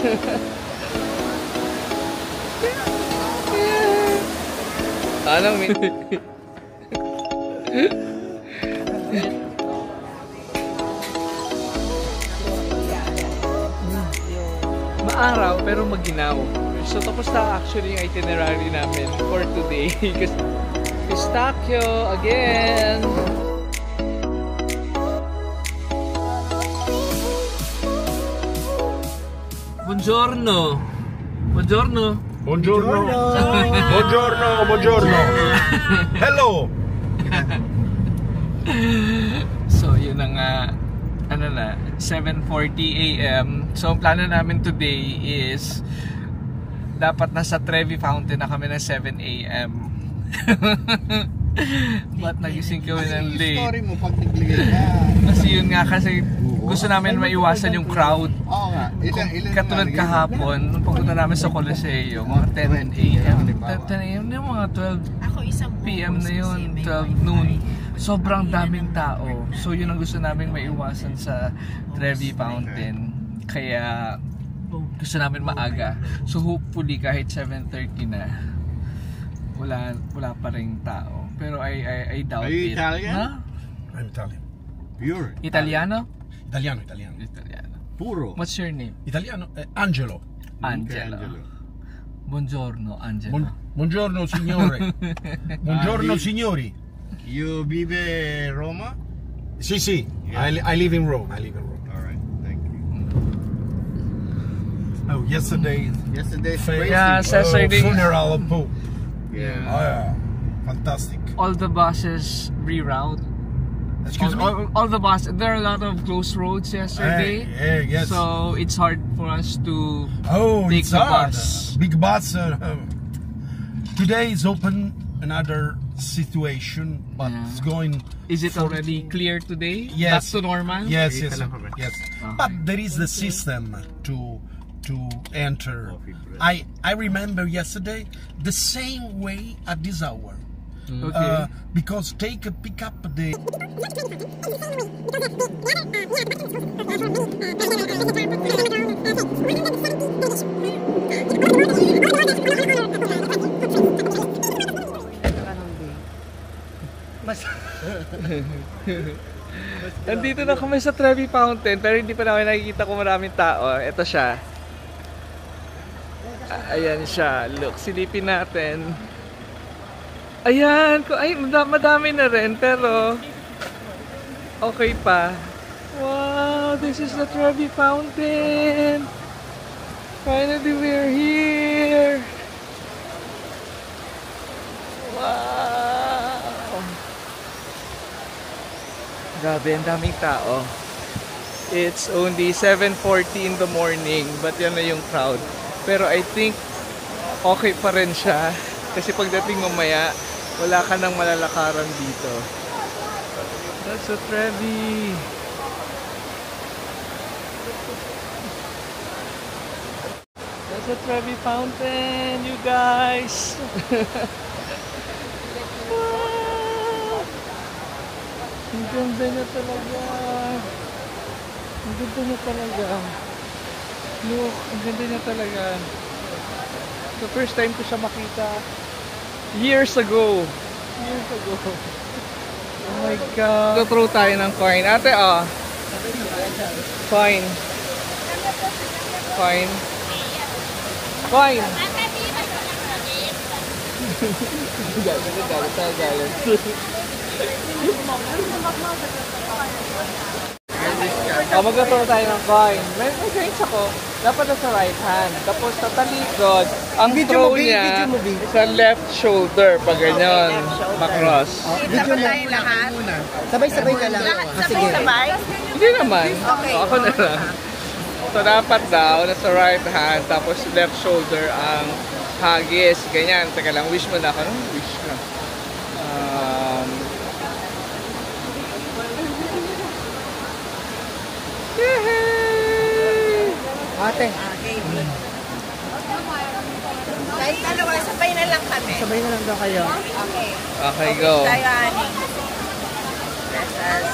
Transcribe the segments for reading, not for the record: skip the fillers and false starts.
Anong maaraw pero maginaw. So tapos na actually yung itinerary namin for today. Kasi Pistachio again. Buongiorno. Buongiorno. Buongiorno. Buongiorno. Buongiorno. Hello. So yun na nga, ano na, 7:40 AM. So ang plano namin today is dapat nasa Trevi Fountain na kami ng 7 AM. Ba't nagising kami ng late? Story mo pag nagligay ka. Kasi yun nga, kasi gusto namin maiwasan yung crowd. Oo nga. Katulad kahapon, nung pagpunta namin sa Coliseo, mga 10 AM. 10 AM na yung mga 12 PM na yun, 12 noon. Sobrang daming tao. So yun ang gusto namin maiwasan sa Trevi Fountain. Kaya gusto namin maaga. So hopefully kahit 7:30 na, wala pa ring tao. Pero I doubt it. Are you Italian? Huh? I'm Italian. Pure. Italiano? Italiano. Italiano. Puro. What's your name? Italiano. Angelo. Angelo. Buongiorno, Angelo. Buongiorno signore. Buongiorno signori. You vive Roma? Sì, sì. Yeah. I live in Rome. All right. Thank you. Oh, yesterday's crazy. Yeah, yesterday. Funeral of Pope. Yeah. Oh, yeah. Fantastic. All the buses reroute. Excuse me? All the buses. There are a lot of closed roads yesterday. Yes. So it's hard for us to take it's the hard. bus. Big bus. Today is open another situation, but it's going. Is it already clear today? Yes. Back to normal? Yes. Okay. But there is the system to enter. I remember yesterday the same way at this hour. Okay. Because pick up the. Nandito na kami sa Trevi Fountain, pero hindi pa namin nakikita kung maraming tao. Ito siya. Ayan siya. Look, silipin natin. Ayan. Ay, madami na rin, pero okay pa. Wow, this is the Trevi Fountain. Finally, we're here. Wow. Grabe, ang daming tao. It's only 7:40 in the morning, but yan na yung crowd. Pero I think okay pa rin siya. Kasi pagdating mamaya, wala ka nang malalakaran dito. That's so Trevi. That's a Trevi Fountain, you guys. Wow. Ang ganda niya talaga. Ang ganda niya talaga. Look, ang ganda niya talaga. The first time ko siya makita years ago. Oh my God. Throw tayo ng coin. Ate, Coin. Coin. Mag-throw tayo ng coin. May coins ako. Dapat na sa right hand. Tapos sa talikod, ang throw niya sa left shoulder. Pag ganyan, macross. Video mo lahat? Sabay-sabay ka lang. Sabay-sabay? Hindi naman. Okay. Ako na lang. So dapat daw, nasa right hand, tapos left shoulder ang hagis. Ganyan. Teka lang, wish mo na ako. Wish ka. Ate. Okay. Kahit dalawa, sabay na lang kami. Sabay na lang daw kayo. Okay. Okay, go. Tayo, Ani. Let us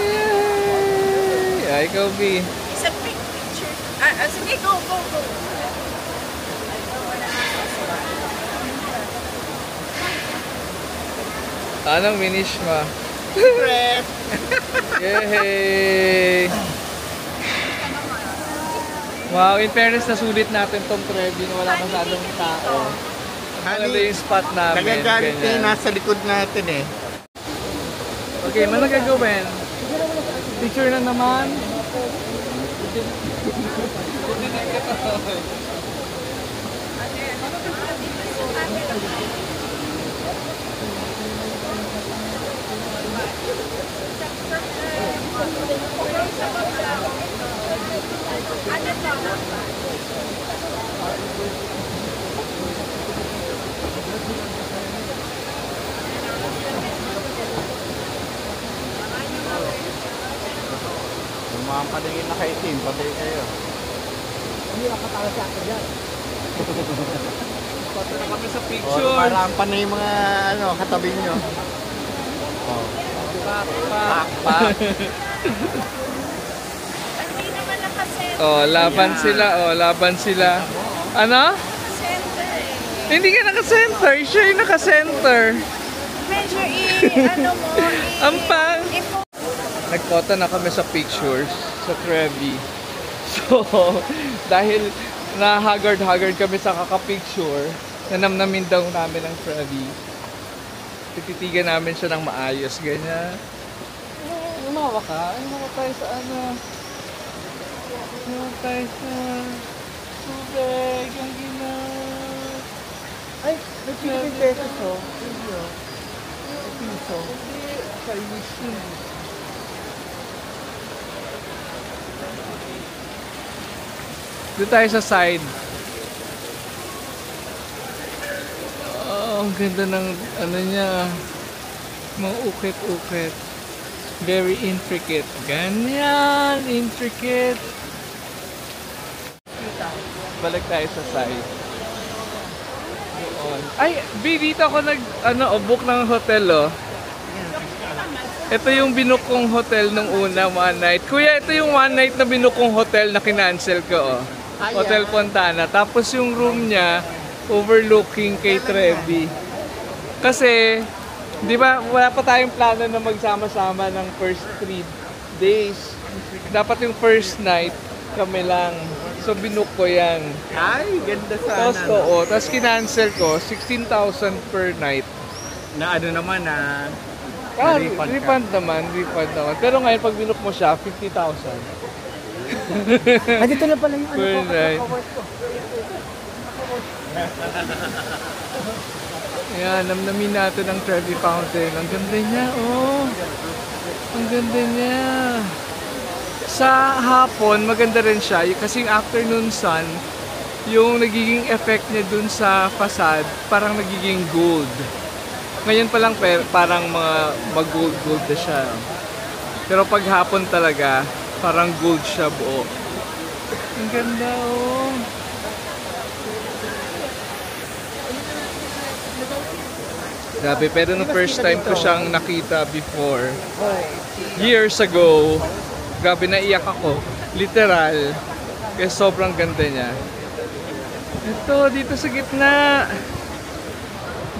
Yay! Ay, ikaw, B. It's a big picture. Sige, go. Anong finish mo? Secret! Yay! Wow, in fairness, nasulit natin tong Trevi na wala masyadong tao. Maganda yung spot namin. Nagagalit ganyan. na nasa likod natin eh. Okay, man nagagawin? Picture na naman. Yung mga paningin na kay Tim, patay kayo. Hindi ako tala sa akin dyan. Photo na kami sa O, picture. marampan na yung mga katabi nyo. Pak. Hindi naman nakasenter. Oh, laban sila. Ano? Nakasenter eh. Hindi ka naka-center. Siya yung naka-center. Medyo mo, Ang pang. Nagphoto na kami sa pictures sa Trevi. So, dahil na-haggard kami sa kaka-picture, nanamnamin daw namin ang Trevi. Tititigan namin siya ng maayos, ganyan. Umawa ka? Umawa tayo sa ano? Umawa tayo sa tubig, ang gina. Ay, may Philippine pesos oh. Piso. Chinese yun. Doon tayo sa side. Oh, ang ganda ng ano niya. Mga ukit-ukit. Very intricate. Ganyan, intricate. Balik tayo sa side. Doon. Ay, B, dito ako book ng hotel, oh. Ito yung binook kong hotel nung una, one night. Kuya, ito yung one night na binook kong hotel na kinancel ko, oh. Hotel Fontana. Tapos yung room niya, overlooking kay Trevi. Kasi, di ba, wala pa tayong plano na magsama-sama ng first 3 days. Dapat yung first night, kami lang. So, binook ko yan. Ay, ganda sana. Tapos kinancel ko, 16,000 per night. Na ano naman na... Refund naman. Pero ngayon, pag binook mo siya, 50,000. Ay, dito na pala yung Per night. Ayan, namnamin natin ang Trevi Fountain. Ang ganda niya, oh. Ang ganda niya. Sa hapon, maganda rin siya. Kasi yung afternoon sun, yung nagiging effect niya dun sa facade, parang nagiging gold. Ngayon pa lang parang mag-gold na siya. Pero pag hapon talaga, parang gold siya buo. Ang ganda, oh. Grabe, pero no first time ko siyang nakita before, years ago, grabe naiyak ako. Literal. Kasi sobrang ganda niya. Ito, dito sa gitna.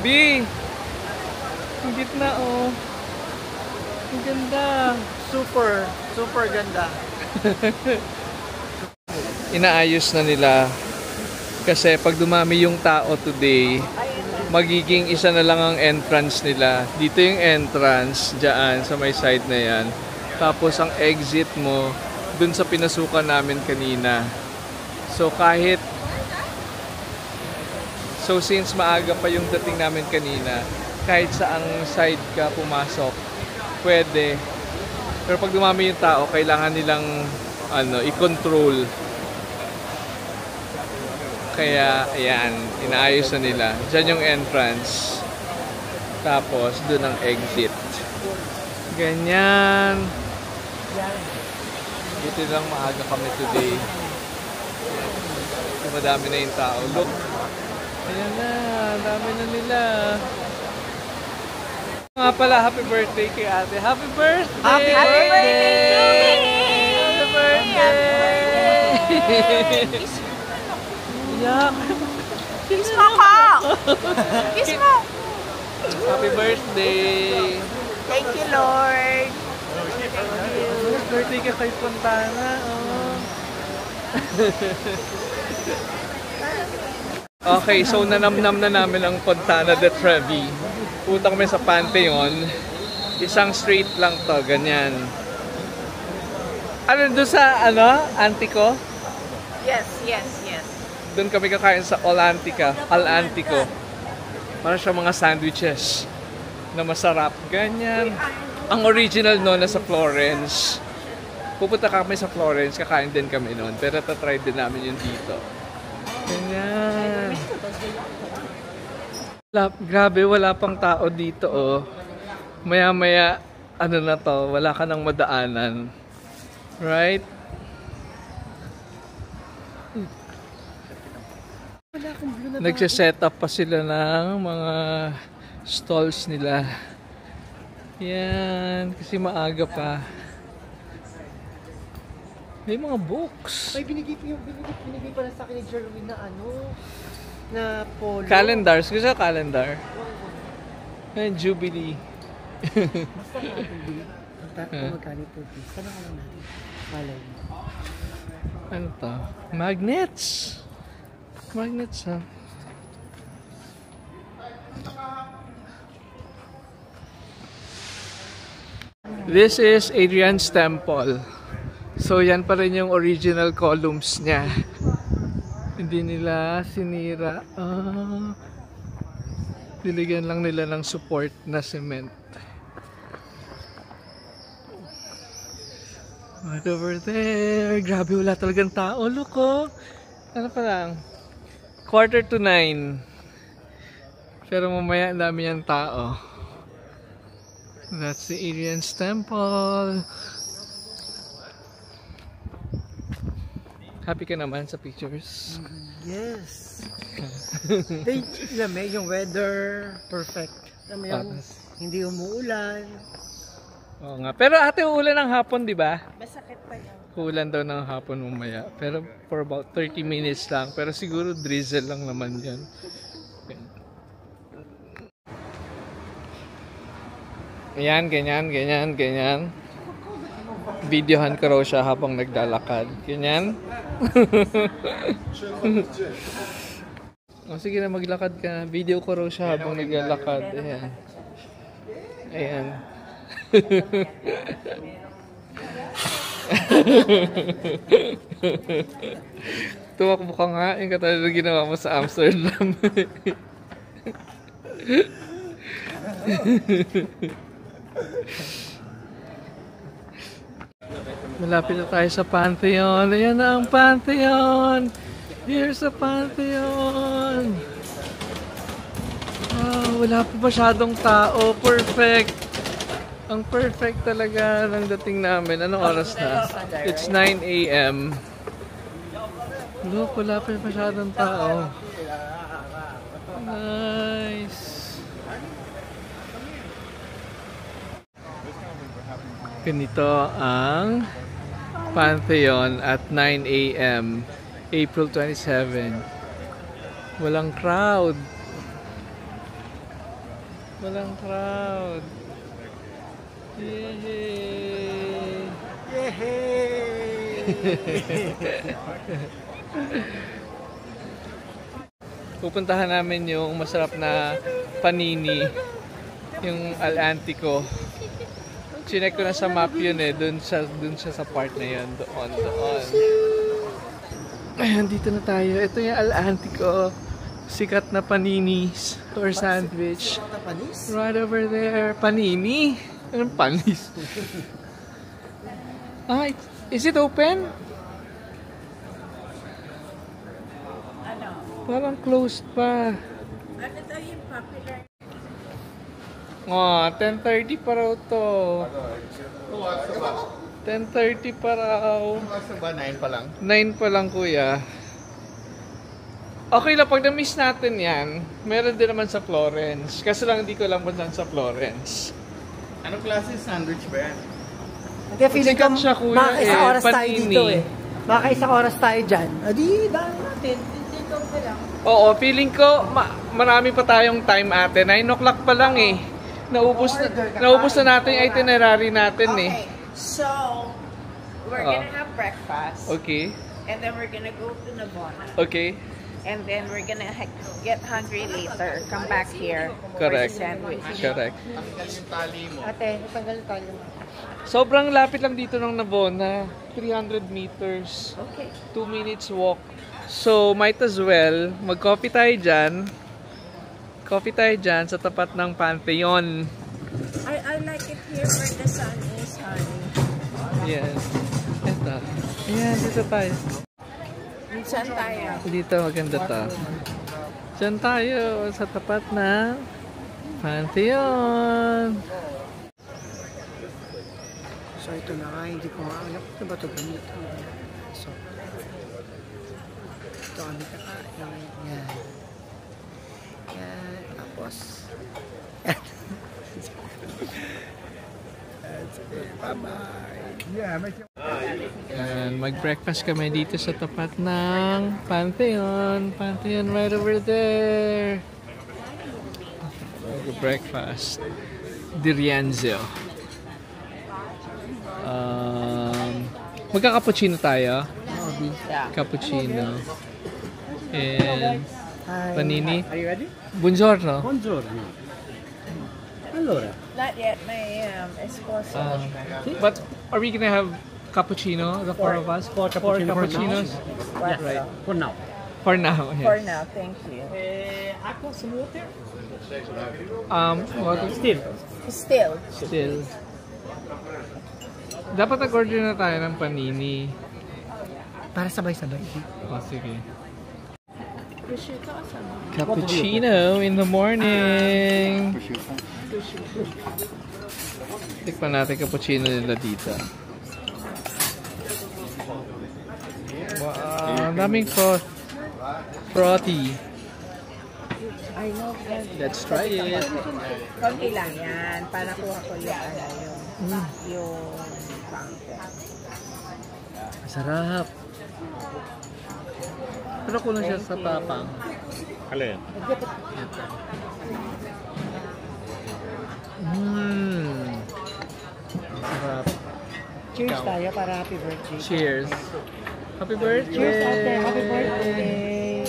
B! Ang gitna, oh. Ang ganda. Super ganda. Inaayos na nila. Kasi pag dumami yung tao today, magiging isa na lang ang entrance nila. Dito yung entrance, dyan, sa may side na yan. Tapos ang exit mo, dun sa pinasukan namin kanina. So since maaga pa yung dating namin kanina, kahit saang side ka pumasok, pwede. Pero pag dumami yung tao, kailangan nilang i-control. Kaya, ayan, inaayos na nila. Diyan yung entrance. Tapos, doon ang exit. Ganyan. Dito lang maaga kami today. Madami na yung tao. Look. Ayan na, dami na nila. Nga pala, happy birthday kay ate. Happy birthday! Happy birthday! Happy birthday! Yak! Kiss mo ko! Kiss mo! Happy birthday! Thank you, Lord. Birthday ka kay Fontana. Oh. Okay, so nanamnam na namin ang Fontana de Trevi. Punta kami sa Pantheon. Isang street lang to, ganyan. Ano doon sa, Antico? Yes. Doon kami kakain sa Al Antico. Para siya mga sandwiches na masarap. Ganyan. Ang original no, nasa Florence. Pupunta kami sa Florence, kakain din kami noon. Pero tatry din namin yun dito. Ganyan. Grabe, wala pang tao dito, oh. Maya-maya, na to, wala ka nang madaanan. Right? Nagsiset up pa sila ng mga stalls nila. Yan, kasi maaga pa. May mga books. May binigay pala sa akin ni Jerwin na na polo. Calendars. Gusto ka calendar? Yan, Jubilee. Basta natin din. Ang magkano po. Sana ka lang natin. Malay mo. Ano to? Magnets. Magnets, ha? This is Adrian's Temple. So, yan pa rin yung original columns niya. Hindi nila sinira. Diligyan lang nila ng support na cement. Right over there. Grabe, wala talagang tao. Look, oh. Ano pa lang? 8:45. Pero mamaya ang dami yung tao. That's the Adrian's Temple. Happy ka naman sa pictures? Yes. Yung weather, perfect. Hindi umuulan. Oo nga. Pero ate, uulan ng hapon, di ba? Masakit pa yan. Uulan daw ng hapon mamaya. Pero for about 30 minutes lang. Pero siguro drizzle lang naman yan. Ayan, ganyan. Videohan ko raw siya habang naglalakad. Ganyan. O sige na, maglakad ka. Video ko raw siya habang naglalakad. Ayan. Tumakbo ka nga. Yung katulad na ginawa mo sa Amsterdam. Malapit na tayo sa Pantheon. Ayan na ang Pantheon. Here's the Pantheon. Wow, wala pa masyadong tao. Perfect. Ang perfect talaga ng dating namin. Anong oras na? It's 9 a.m. Look, wala pa masyadong tao. Nice. Ganito ang Pantheon at 9 a.m. April 27. Walang crowd. Walang crowd. Yay! Yay! Pupuntahan namin yung masarap na panini, yung Al Antico. Chinek ko na sa map yun eh, dun siya sa part na yun, doon. Ayan, dito na tayo. Ito yung Al Antico, sikat na paninis or sandwich. Right over there. Panini? Anong panis? Is it open? Parang closed pa. Ano daw yung popular? 10:30 pa raw to. 10:30 pa raw. 9 pa lang. 9 pa lang, kuya. Okay lang, pag na-miss natin yan, meron din naman sa Florence. Kasi lang hindi ko alam kung saan sa Florence. Anong klase sandwich ba yan? Hindi, feeling ko Sikat siya, kuya, makakaisang oras tayo panini. dito eh. Makakaisang oras tayo dyan. Adi, dahil natin. Dito pa lang. Oo, feeling ko marami pa tayong time ate. 9 o'clock pa lang eh. Naubos na natin yung itinerary natin eh. Okay, so we're gonna have breakfast. Okay. And then we're gonna go to Navona. Okay. And then we're gonna get hungry later. Come back here Correct. for the sandwich. Correct. Ate, ipanggal tayo. Sobrang lapit lang dito ng Navona. 300 meters. Okay. 2 minutes walk. So, might as well, mag-coffee tayo dyan. Coffee tayo dyan sa tapat ng Pantheon. I like it here where the sun is, honey. Yes. Ito. Ayan, dito tayo. Saan tayo? Dito, maganda to. Dyan tayo sa tapat ng Pantheon. So ito na nga, hindi ko maalam. Ito ba ito gamit? So, ito kami kakain. Yan. Yan. Tapos, And mag-breakfast kami dito sa tapat ng Pantheon. Pantheon right over there. Mag-breakfast. Di Rienzo. Magka-cappuccino tayo. Cappuccino. And panini. Are you ready? Buongiorno. Buongiorno. Allora. Not yet. My esposo. But are we gonna have cappuccino, the four of us? Four cappuccinos? What? Right. For now. For now, yes. For now, thank you. Aqua, some water? Water. Still. Still. Dapat nag-order na tayo ng panini. para sabay-sabay. Oh, sige. Cappuccino in the morning. Tikman natin cappuccino nila dito. Wow, daming frothy. I love that. Let's try it. Konti lang yan. Para kuha ko yung pangko. Sarap. Pero kulang siya sa tapang. Alin? Sarap. Cheers tayo para happy birthday. Cheers. Happy birthday! Cheers ate, happy birthday!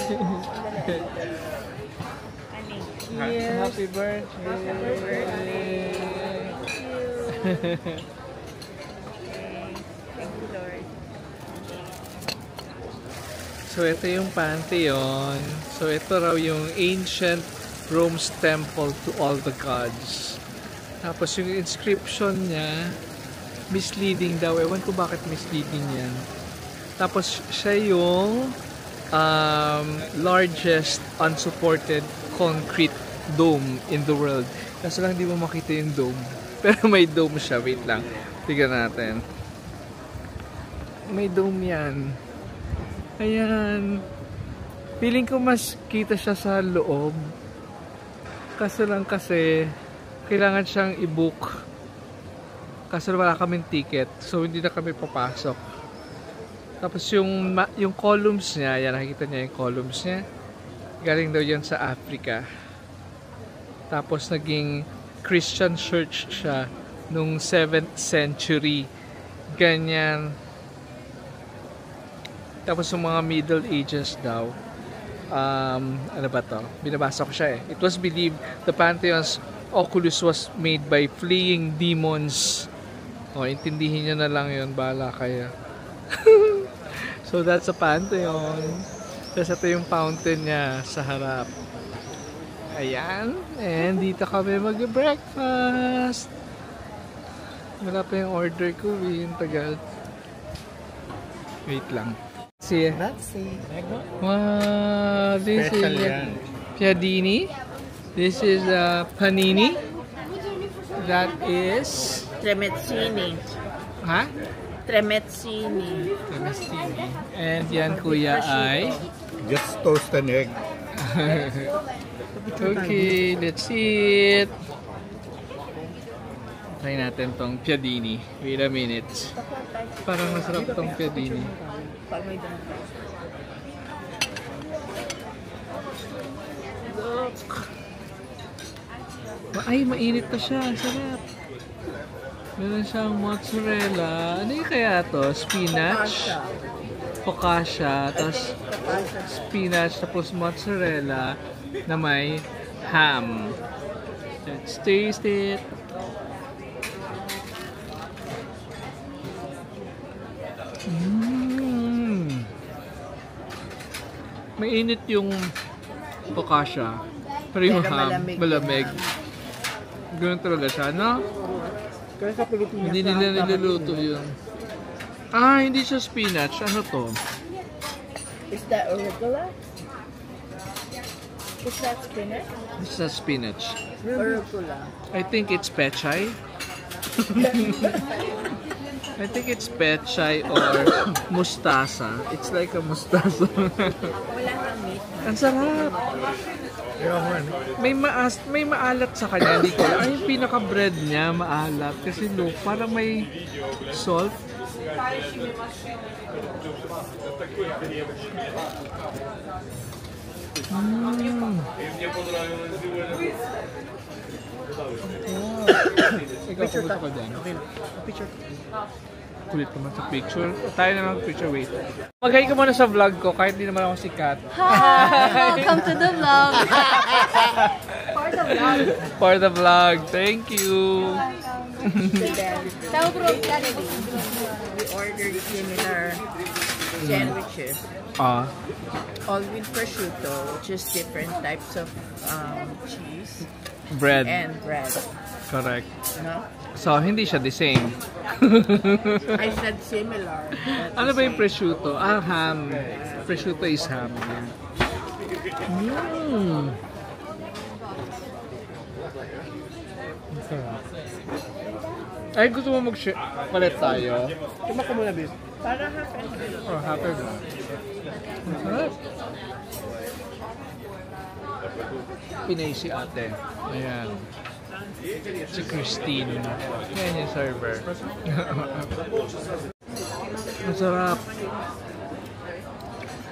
Cheers. Happy birthday! Thank you, Lord. So, ito yung Pantheon. So, ito raw yung ancient Rome's temple to all the gods. Tapos, yung inscription niya, misleading daw. Ewan ko bakit misleading yan. Tapos, siya yung largest unsupported concrete dome in the world. Kaso lang hindi mo makita yung dome. Pero may dome siya. Wait lang. Tignan natin. May dome yan. Ayan. Feeling ko mas kita siya sa loob. Kaso lang kasi kailangan siyang i-book. Kaso wala kaming ticket. So hindi na kami papasok. Tapos yung columns niya, yan nakikita niya yung columns niya. Galing daw yan sa Africa. Tapos naging Christian church siya nung 7th century. Ganyan. Tapos yung mga Middle Ages daw, ano ba to? Binabasa ko siya eh. It was believed the Pantheon's oculus was made by fleeing demons. O, intindihin nyo na lang yun. Bahala kayo. So, that's a Pantheon. Tapos ito yung fountain niya sa harap. Ayan. And dito kami mag-breakfast. Wala pa yung order ko. Yung tagal. Wait lang. See. That's it. Wow, this Special is yan. piadini. This is panini. That is Tremezzini. ha? Tremezzini. Tremestini. And yan kuya ay Just toast an egg. Okay, let's eat. Try natin tong piadini. Wait a minute. Parang masarap tong piadini. Pag may dami. Ay, mainit na siya. Sarap. Meron siyang mozzarella. Ano yung kaya to? Spinach? Focaccia. Tapos spinach. Tapos mozzarella na may ham. Let's taste it. Mainit yung focaccia. Pero yung ham, malamig. Ganun talaga siya, no? Pero sa Pilipinas, Hindi nila niluluto yun. Ah, hindi siya spinach. Ano to? Is that arugula? Is that spinach? This is spinach. Arugula. I think it's pechay. I think it's pechay or mustasa. It's like a mustasa. Wala kang meat. Ang sarap. May maalat sa kanya, hindi ko alam. Ay, yung pinaka-bread niya maalat kasi look, parang may salt. Ikaw, kumusta ka dyan? Picture. Kulit naman sa picture. Tayo na lang picture, wait. Mag-hi ka muna sa vlog ko kahit di naman ako sikat. Hi! Welcome to the vlog! For the vlog. For the vlog. Thank you. So then, we ordered similar sandwiches. All with prosciutto, which is different types of cheese Bread. and bread. Correct. No? So, hindi siya the same. I said similar. Ano ba yung prosciutto? Ah, ham. Prosciutto is ham. Ay, gusto mo palit tayo? Tuma ko muna, bis. Para half and half. Oh, happy ba? Ang sarap. Pinay si ate. Ayan. Si Christine. Yan yung server. Masarap.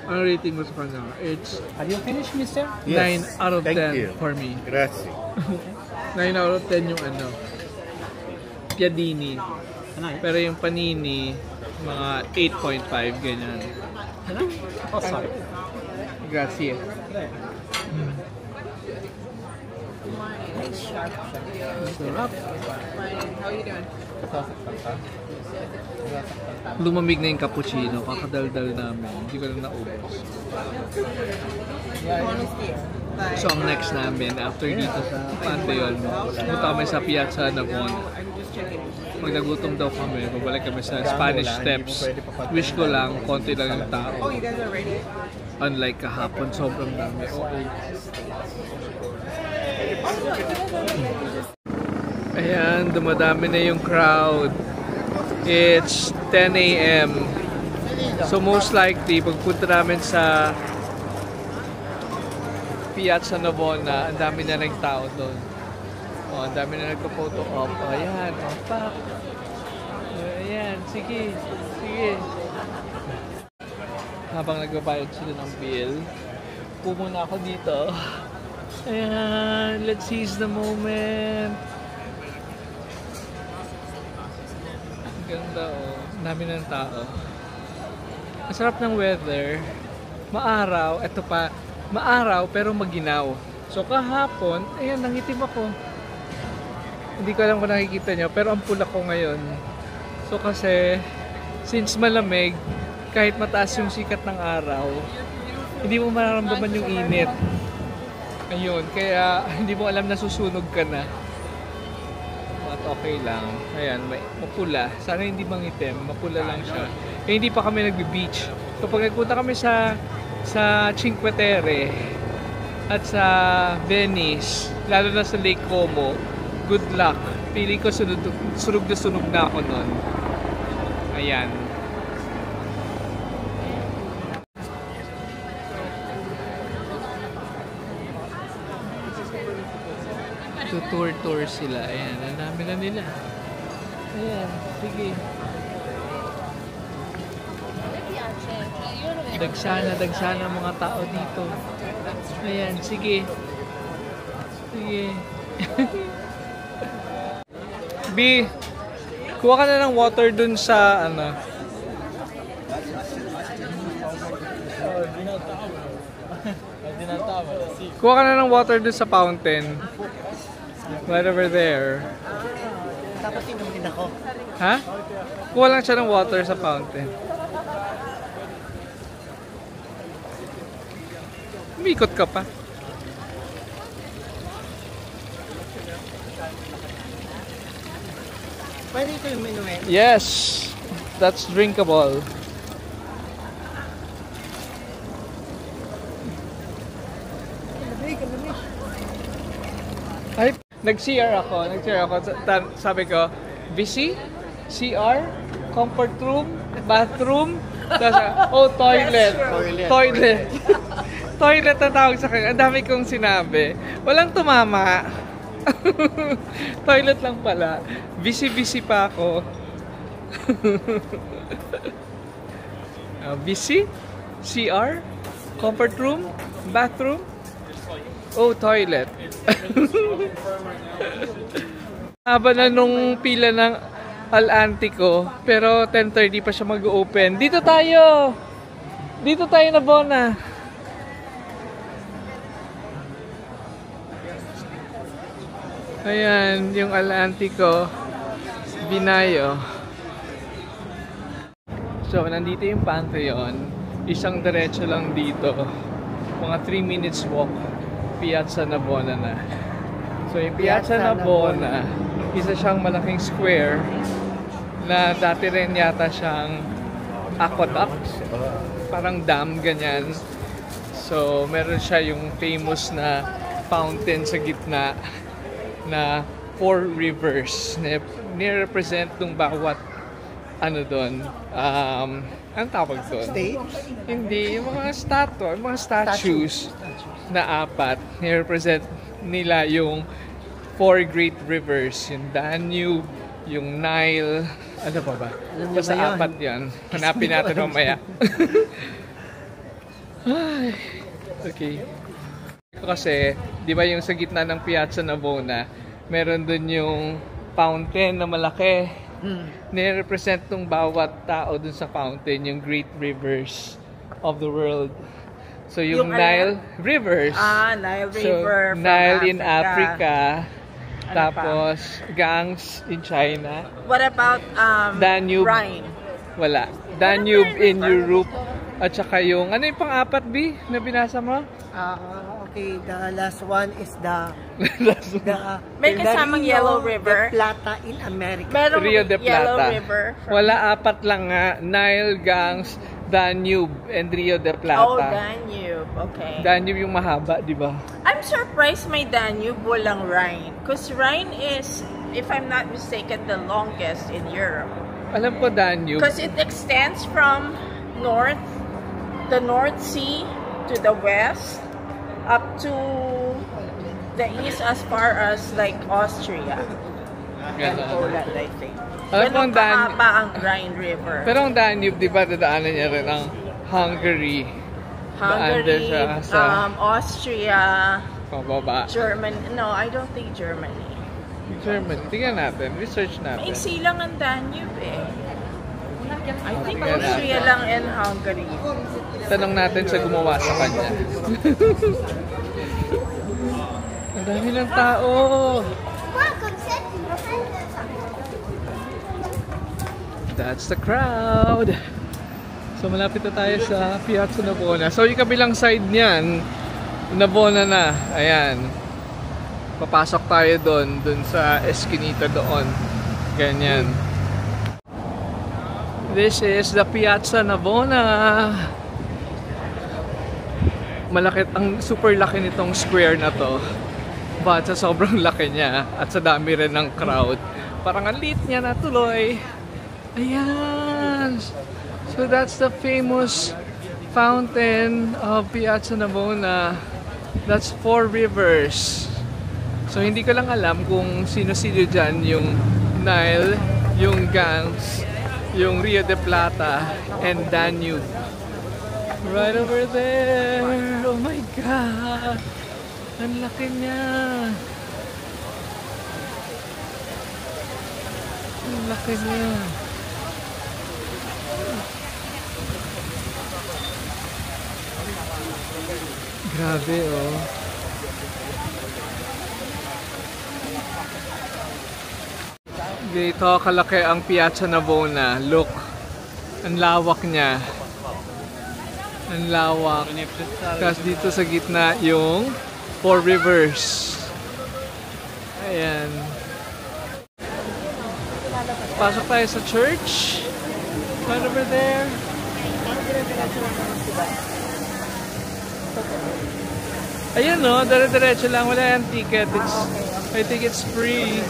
Ano rating mo sa kanya? It's Are you finished, mister? 9 out of 10 Thank you. for me. Grazie. 9 out of 10 yung ano. Piadini. Ano Pero yung panini, mga 8.5 ganyan. Oh, sorry. Grazie. Sarap. Lumamig na yung cappuccino, kakadaldal namin. Hindi ko na naubos. So ang next namin, after dito sa Pantheon, pumunta kami sa Piazza Navon. Pag nagutom daw kami, babalik kami sa Spanish Steps. Wish ko lang, konti lang yung tao. Unlike kahapon, sobrang dami. Ayan, dumadami na yung crowd. It's 10 a.m. So most likely, pagpunta namin sa Piazza Navona, ang dami na ng tao doon. Oh, ang dami na nagpo-photo op. Oh, ayan, oh, pak. Ayan, sige, sige. Habang nagbabayad sila ng bill, pumuna ako dito. Ayan, let's seize the moment. Ang ganda, oh. Ang dami ng tao. Ang sarap ng weather. Maaraw, eto pa, maaraw pero maginaw. So kahapon, ayan, nangitim ako. Hindi ko alam kung nakikita nyo, pero ang pula ko ngayon. So kasi, since malamig, kahit mataas yung sikat ng araw, hindi mo mararamdaman yung init. Ayun, kaya hindi mo alam na susunog ka na. But okay lang. Ayan, mapula. Sana hindi mangitim, mapula lang siya. Kaya hindi pa kami nagbe-beach. So pag nagpunta kami sa Cinque Terre at sa Venice, lalo na sa Lake Como, good luck. Feeling ko sunog na ako nun. Ayan. Nagtutour sila. Ayan, ang dami na nila. Ayan, sige. Dagsana mga tao dito. Ayan, sige. Sige. B, kuha ka na ng water dun sa ano. Kuha ka na ng water dun sa fountain. Right over there. Tapos inom din ako. Ha? Kuha lang siya ng water sa fountain. Umikot ka pa. Pwede ito yung minuet? Yes, that's drinkable. Ay, nag-CR ako. Sabi ko, busy? CR? Comfort room? Bathroom? Oh, toilet. Toilet. Toilet na tawag sa akin. Ang dami kong sinabi. Walang tumama. Toilet lang pala. Busy pa ako. Busy? CR? Comfort room? Bathroom? Oh, toilet. Haba na nung pila ng Al-Antico, pero 10:30 pa siya mag-open. Dito tayo na Bona. Ayan, yung Al-Antico Binayo. So, nandito yung Pantheon. Isang diretso lang dito. Mga 3 minutes walk. Piazza Navona na. So, yung Piazza Navona, isa siyang malaking square na dati rin yata siyang aqueduct. Parang dam, ganyan. So, meron siya yung famous na fountain sa gitna na 4 rivers na ni-represent ng bawat ano doon. Anong tawag doon? Stage? Hindi, yung mga statues na 4 ni-represent nila yung 4 great rivers. Yung Danube, yung Nile, ano pa ba? Basta 4 yan. Hanapin natin mamaya. Ay, okay. Kasi, di ba yung sa gitna ng Piazza Navona, meron dun yung fountain na malaki. Ni-represent ng bawat tao dun sa fountain, yung great rivers of the world. So yung Nile rivers. Nile River. So, Nile in Africa. Tapos Ganges in China. What about Danube? Rhine? Wala. Danube in Europe. At saka yung, ano yung pang-4, B, na binasa mo? Okay, the last one is the May kasamang Yellow River. De Plata in America. Merong Rio de Yellow Plata. River. Wala, 4 lang nga. Nile, Ganges, Danube, and Rio de Plata. Oh, Danube. Okay. Danube yung mahaba, di ba? I'm surprised may Danube, walang Rhine. Because Rhine is, if I'm not mistaken, the longest in Europe. Alam ko Danube. Because it extends from the North Sea to the west, up to the east as far as like Austria and Poland, I think. Alam ko ang kahaba ang Rhine River. Pero ang Danube, di ba, dadaanan niya rin ang Hungary. Daan din siya sa Austria, pababa. Germany. No, I don't think Germany. Germany. Tingnan natin. Research natin. Maiksi lang ang Danube eh. I think Austria lang and Hungary. Tanong natin sa gumawa sa kanya. Ang dami ng tao. That's the crowd. So malapit na tayo sa Piazza Navona. So yung kabilang side niyan, Navona na. Ayan. Papasok tayo doon sa Esquinita doon. Ganyan. This is the Piazza Navona. Malaki, ang super laki nitong square na to. But sa sobrang laki niya at sa dami rin ng crowd, parang ang liit niya na tuloy. Ayan. So that's the famous fountain of Piazza Navona. That's 4 rivers. So hindi ko lang alam kung sino-sino dyan, yung Nile, yung Ganges, yung Rio de Plata, and Danube. Right over there! Oh my God! Ang laki niya! Ang laki niya! Grabe, oh. Dito kalaki ang Piazza Navona. Look, ang lawak niya. Ang lawak. Tapos dito sa gitna yung Four Rivers. Ayan. Pasok tayo sa church. Right over there. Ayan, no, dire-diretso lang, wala yung ticket. I think it's free.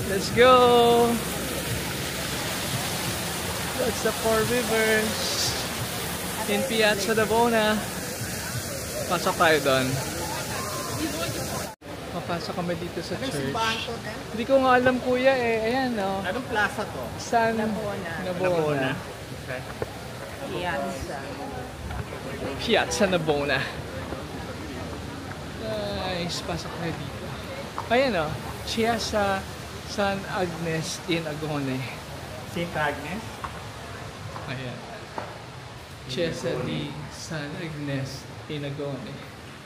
Let's go. That's the Four Rivers in Piazza Navona. Pasok tayo doon. Papasok kami dito sa church. Hindi ko nga alam, kuya, eh. Ayan, no. Anong plaza to? San Piazza. Navona. Piazza Navona. Nice. Pasok tayo dito. Ayan, o. Chiesa San Agnes in Agone. St. Agnes? Ayan. Chiesa di San Agnes in Agone.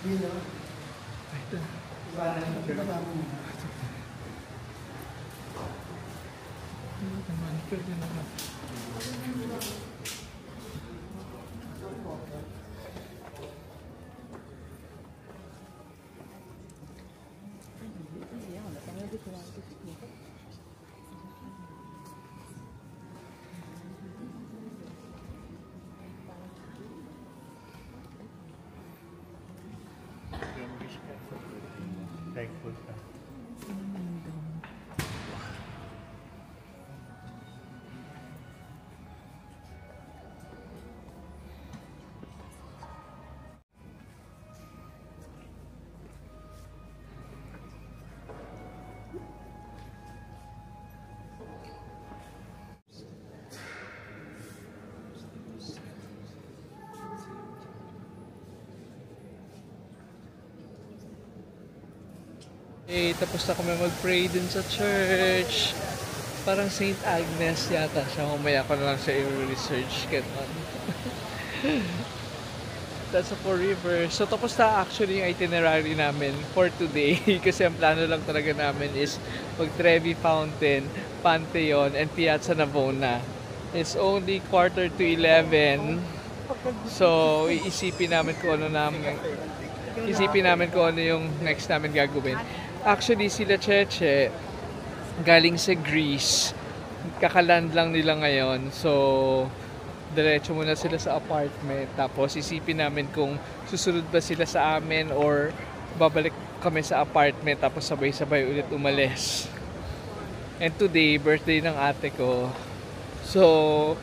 Ito. Pwede naman. Thankful ka. Eh, tapos na kami mag-pray dun sa church. Parang St. Agnes yata siya. Mamaya ko na lang siya i-research. That's a Four Rivers. So, tapos na actually yung itinerary namin for today. Kasi ang plano lang talaga namin is mag-Trevi Fountain, Pantheon, and Piazza Navona. It's only 10:45. So, iisipin namin kung ano yung next namin gagawin. Actually, sila Cheche, galing sa Greece. Kakaland lang nila ngayon. So, diretso muna sila sa apartment. Tapos, isipin namin kung susunod ba sila sa amin or babalik kami sa apartment. Tapos, sabay-sabay ulit umalis. And today, birthday ng ate ko. So,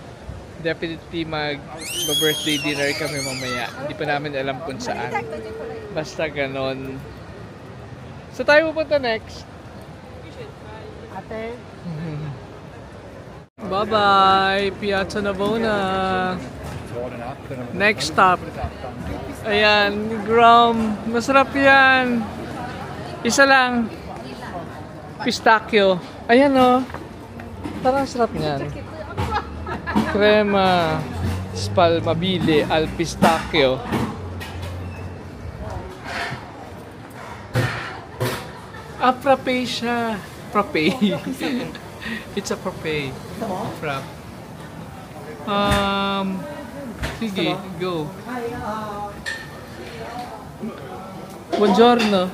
definitely mag-birthday dinner kami mamaya. Hindi pa namin alam kung saan. Basta ganon. So tayo pupunta next. Ate. Bye-bye! Piazza Navona! Next stop. Ayan, Grom. Masarap yan. Isa lang. Pistachio. Ayan o. Parang sarap niyan. Crema spalmabile al pistachio. Frappe siya. Frappe. It's a frappe. Frappe. Sige, go. Buongiorno.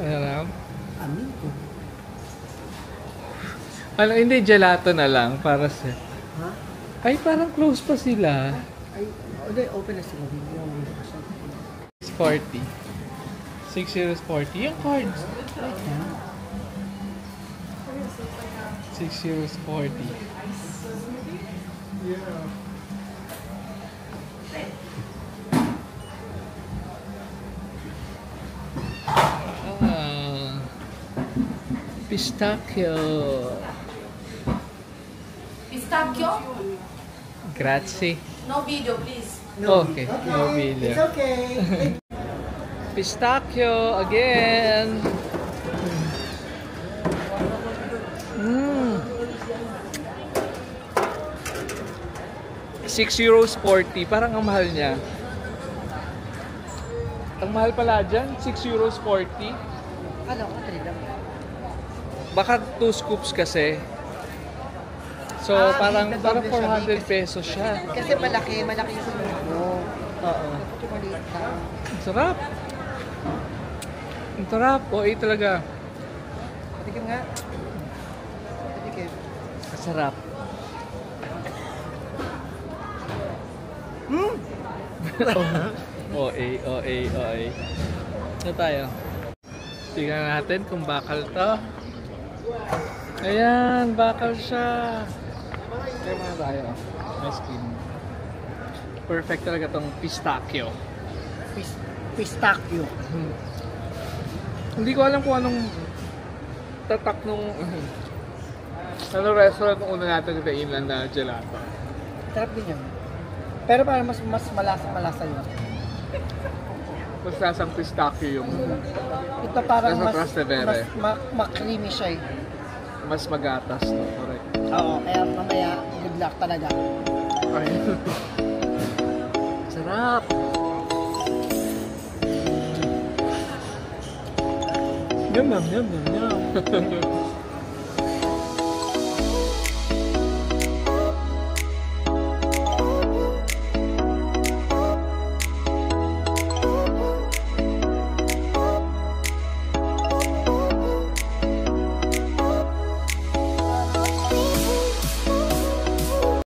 Ano? Ano, hindi, gelato na lang para sa... Ay, parang close pa sila. Ay, open na sila. 40. 6 euros 40. Yung cards. 6 euros 40. Pistachio. Pistachio? Grazie. No video, please. Okay, no video. It's okay. Pistachio again. €6.40. Parang ang mahal niya. Ang mahal pala dyan, €6.40. Ano, 3 lang. Baka 2 scoops kasi. So parang nagdodble siya, 400 pesos siya. Kasi malaki yung sunod mo. Oo. Dapat yung maliit lang. Ang sarap. Ang sarap. O, talaga. Patikim nga. Patikim. Ang sarap. OA. Ano tayo? Tingnan natin kung bakal to. Ayan, bakal siya. Kaya mga tayo. May skin. Perfect talaga tong pistachio. Pistachio. Hindi ko alam kung anong tatak nung anong restaurant nung una natin sa Inland na gelato. Sarap din yun. Pero parang mas malasa yun. Mas lasang pistachio yung Ito parang nasa mas Trastevere. ma-creamy siya eh. Mas magatas to. Correct. Oo, kaya mamaya good luck talaga. Ay. Sarap! Yum.